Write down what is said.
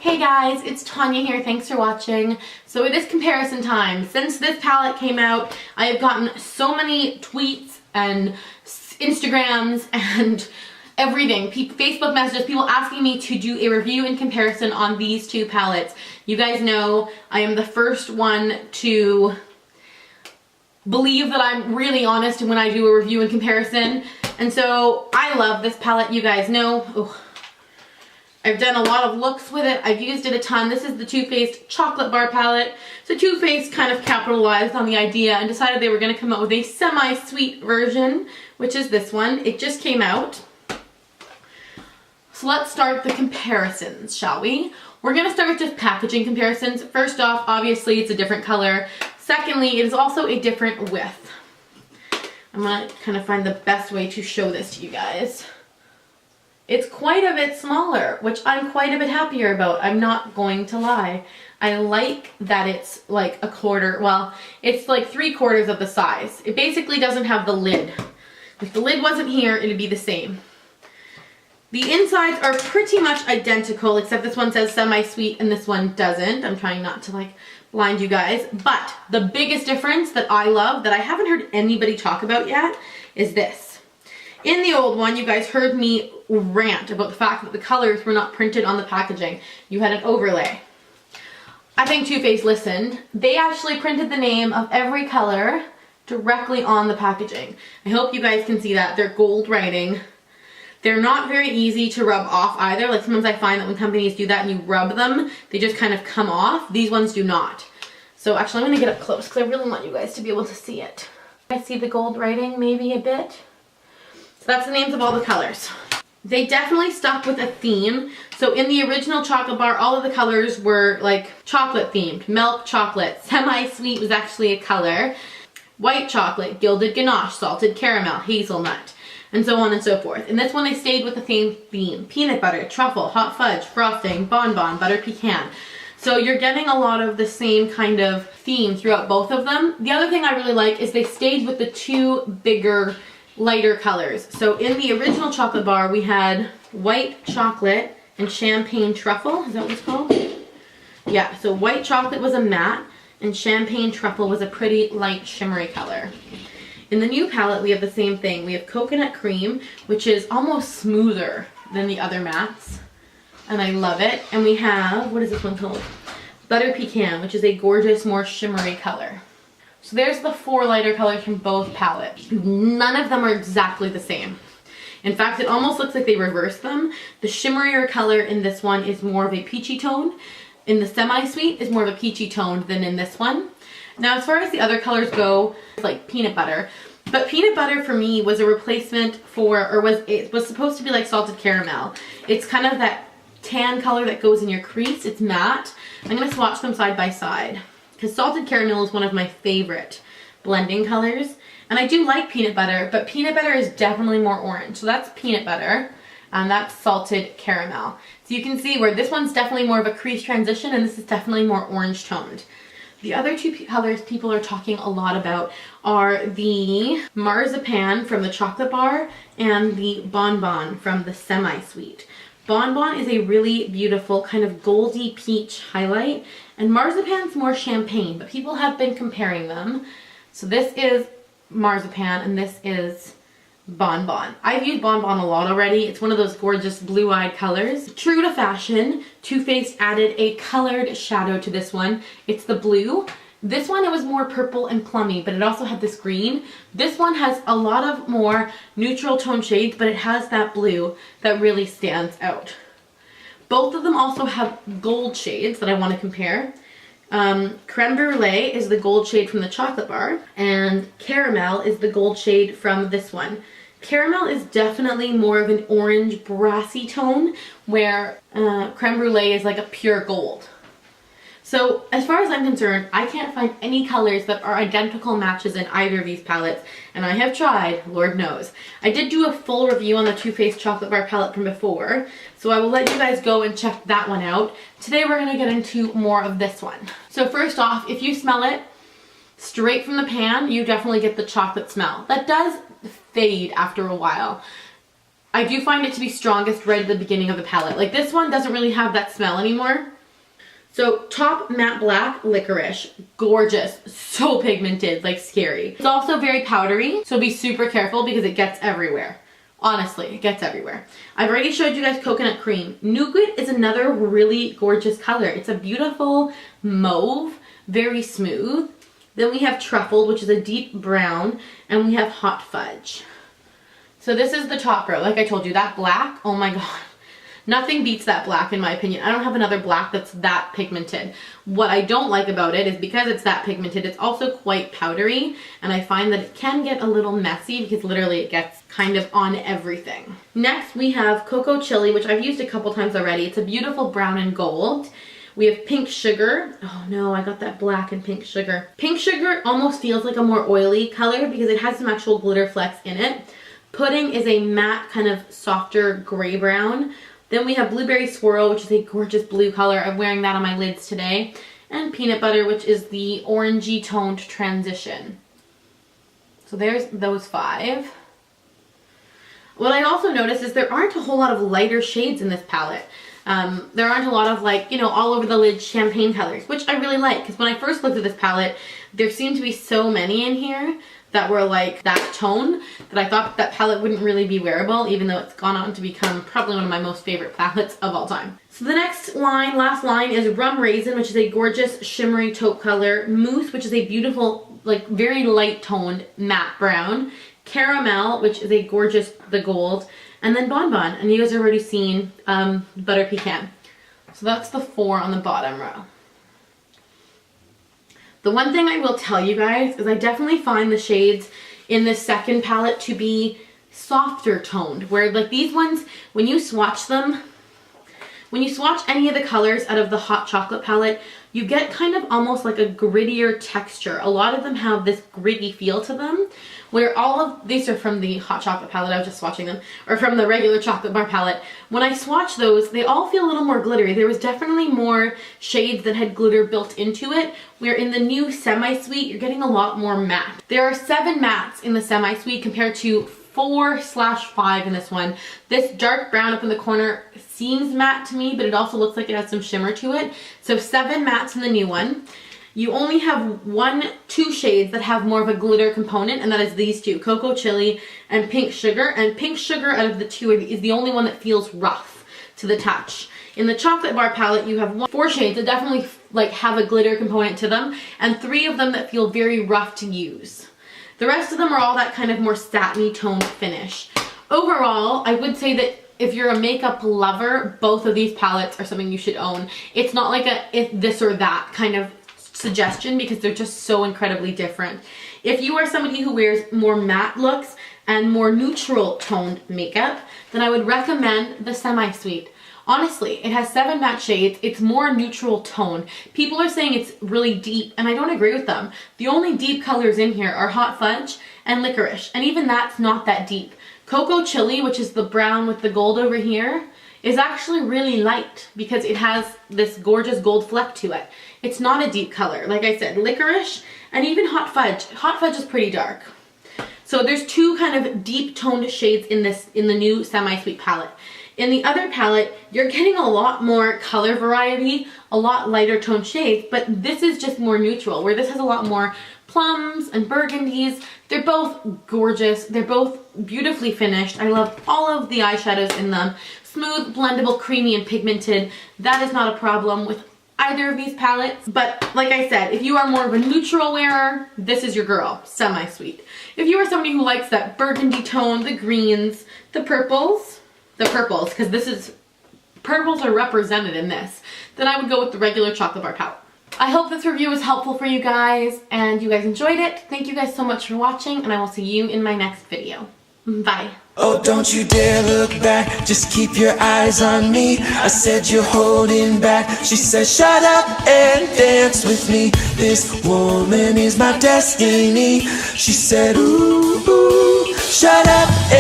Hey guys, it's Tanya here. Thanks for watching. So it is comparison time. Since this palette came out, I have gotten so many tweets and Instagrams and everything, Facebook messages, people asking me to do a review and comparison on these two palettes. You guys know I am the first one to believe that I'm really honest when I do a review and comparison. And so I love this palette, you guys know. Oh, I've done a lot of looks with it. I've used it a ton. This is the Too Faced Chocolate Bar palette. So Too Faced kind of capitalized on the idea and decided they were going to come out with a semi-sweet version, which is this one. It just came out. So let's start the comparisons, shall we? We're going to start with just packaging comparisons. First off, obviously it's a different color. Secondly, it is also a different width. I'm going to kind of find the best way to show this to you guys. It's quite a bit smaller, which I'm quite a bit happier about. I'm not going to lie. I like that it's like a quarter, well, it's like 3/4 of the size. It basically doesn't have the lid. If the lid wasn't here, it'd be the same. The insides are pretty much identical, except this one says semi-sweet and this one doesn't. I'm trying not to like blind you guys. But the biggest difference that I love, that I haven't heard anybody talk about yet, is this. In the old one, you guys heard me rant about the fact that the colors were not printed on the packaging. You had an overlay. I think Too Faced listened. They actually printed the name of every color directly on the packaging. I hope you guys can see that. They're gold writing. They're not very easy to rub off either. Like sometimes I find that when companies do that and you rub them, they just kind of come off. These ones do not. So actually I'm gonna get up close because I really want you guys to be able to see it. I see the gold writing maybe a bit. So that's the names of all the colors. They definitely stuck with a theme. So in the original chocolate bar, all of the colors were like chocolate themed. Milk chocolate, semi-sweet was actually a color. White chocolate, gilded ganache, salted caramel, hazelnut, and so on and so forth. In this one, they stayed with the same theme. Peanut butter, truffle, hot fudge, frosting, bonbon, butter pecan. So you're getting a lot of the same kind of theme throughout both of them. The other thing I really like is they stayed with the two bigger lighter colors. So in the original chocolate bar, we had white chocolate and champagne truffle. Is that what it's called? Yeah, so white chocolate was a matte and champagne truffle was a pretty light shimmery color. In the new palette, we have the same thing. We have coconut cream, which is almost smoother than the other mattes. And I love it. And we have, what is this one called? Butter pecan, which is a gorgeous, more shimmery color. So there's the 4 lighter colors from both palettes. None of them are exactly the same. In fact, it almost looks like they reversed them. The shimmerier color in this one is more of a peachy tone. In the semi-sweet is more of a peachy tone than in this one. Now, as far as the other colors go, it's like peanut butter. But peanut butter for me was a replacement for, or it was supposed to be like salted caramel. It's kind of that tan color that goes in your crease. It's matte. I'm going to swatch them side by side, because salted caramel is one of my favorite blending colors. And I do like peanut butter, but peanut butter is definitely more orange. So that's peanut butter, and that's salted caramel. So you can see where this one's definitely more of a crease transition, and this is definitely more orange toned. The other two colors people are talking a lot about are the marzipan from the chocolate bar and the bonbon from the semi-sweet. Bonbon is a really beautiful kind of goldy peach highlight, and marzipan's more champagne, but people have been comparing them. So this is marzipan and this is bonbon. I've used bonbon a lot already. It's one of those gorgeous blue-eyed colors. True to fashion, Too Faced added a colored shadow to this one. It's the blue. This one, it was more purple and plummy, but it also had this green. This one has a lot of more neutral tone shades, but it has that blue that really stands out. Both of them also have gold shades that I want to compare. Creme Brulee is the gold shade from the chocolate bar, and Caramel is the gold shade from this one. Caramel is definitely more of an orange brassy tone, where Creme Brulee is like a pure gold. So as far as I'm concerned, I can't find any colors that are identical matches in either of these palettes, and I have tried, Lord knows. I did do a full review on the Too Faced Chocolate Bar palette from before, so I will let you guys go and check that one out. Today we're going to get into more of this one. So first off, if you smell it straight from the pan, you definitely get the chocolate smell. That does fade after a while. I do find it to be strongest right at the beginning of the palette. Like this one doesn't really have that smell anymore. So top matte black, Licorice, gorgeous, so pigmented, like scary. It's also very powdery, so be super careful because it gets everywhere. Honestly, it gets everywhere. I've already showed you guys Coconut Cream. Nougat is another really gorgeous color. It's a beautiful mauve, very smooth. Then we have Truffled, which is a deep brown, and we have Hot Fudge. So this is the top row. Like I told you, that black, oh my god. Nothing beats that black in my opinion. I don't have another black that's that pigmented. What I don't like about it is because it's that pigmented, it's also quite powdery, and I find that it can get a little messy because literally it gets kind of on everything. Next we have Cocoa Chili, which I've used a couple times already. It's a beautiful brown and gold. We have Pink Sugar. Oh no, I got that black and Pink Sugar. Pink Sugar almost feels like a more oily color because it has some actual glitter flecks in it. Pudding is a matte kind of softer gray brown. Then we have Blueberry Swirl, which is a gorgeous blue color. I'm wearing that on my lids today. And Peanut Butter, which is the orangey toned transition. So there's those 5. What I also noticed is there aren't a whole lot of lighter shades in this palette. There aren't a lot of like, you know, all over the lid champagne colors, which I really like. Because when I first looked at this palette, there seemed to be so many in here that were like that tone that I thought that palette wouldn't really be wearable, even though it's gone on to become probably one of my most favorite palettes of all time. So the next line, last line, is Rum Raisin, which is a gorgeous shimmery taupe color. Mousse, which is a beautiful, like very light toned matte brown. Caramel, which is a gorgeous, the gold. And then Bonbon, and you guys have already seen Butter Pecan. So that's the 4 on the bottom row. The one thing I will tell you guys is I definitely find the shades in this second palette to be softer toned, where like these ones, when you swatch them, when you swatch any of the colors out of the Hot Chocolate palette, you get kind of almost like a grittier texture. A lot of them have this gritty feel to them, where all of these are from the Hot Chocolate palette, I was just swatching them, or from the regular chocolate bar palette. When I swatch those, they all feel a little more glittery. There was definitely more shades that had glitter built into it, where in the new Semi-Sweet, you're getting a lot more matte. There are 7 mattes in the Semi-Sweet compared to 4/5 in this one. This dark brown up in the corner seems matte to me, but it also looks like it has some shimmer to it. So 7 mattes in the new one. You only have 2 shades that have more of a glitter component, and that is these 2, Cocoa Chili and Pink Sugar. And Pink Sugar out of the 2 is the only one that feels rough to the touch. In the Chocolate Bar palette, you have 4 shades that definitely like have a glitter component to them, and 3 of them that feel very rough to use. The rest of them are all that kind of more satiny toned finish. Overall, I would say that if you're a makeup lover, both of these palettes are something you should own. It's not like a if this or that kind of suggestion because they're just so incredibly different. If you are somebody who wears more matte looks and more neutral toned makeup, then I would recommend the Semi-Sweet. Honestly, it has 7 matte shades. It's more neutral tone. People are saying it's really deep, and I don't agree with them. The only deep colors in here are Hot Fudge and Licorice, and even that's not that deep. Cocoa Chili, which is the brown with the gold over here, is actually really light because it has this gorgeous gold fleck to it. It's not a deep color. Like I said, Licorice and even Hot Fudge. Hot Fudge is pretty dark. So there's 2 kind of deep toned shades in the new Semi-Sweet palette. In the other palette, you're getting a lot more color variety, a lot lighter toned shades, but this is just more neutral, where this has a lot more plums and burgundies. They're both gorgeous. They're both beautifully finished. I love all of the eyeshadows in them. Smooth, blendable, creamy, and pigmented. That is not a problem with either of these palettes. But like I said, if you are more of a neutral wearer, this is your girl, Semi-Sweet. If you are somebody who likes that burgundy tone, the greens, the purples, because purples are represented in this, then I would go with the regular Chocolate Bar palette. I hope this review was helpful for you guys and you guys enjoyed it. Thank you guys so much for watching, and I will see you in my next video. Bye. Oh, don't you dare look back, just keep your eyes on me. I said you're holding back. She said shut up and dance with me. This woman is my destiny. She said ooh, ooh, shut up and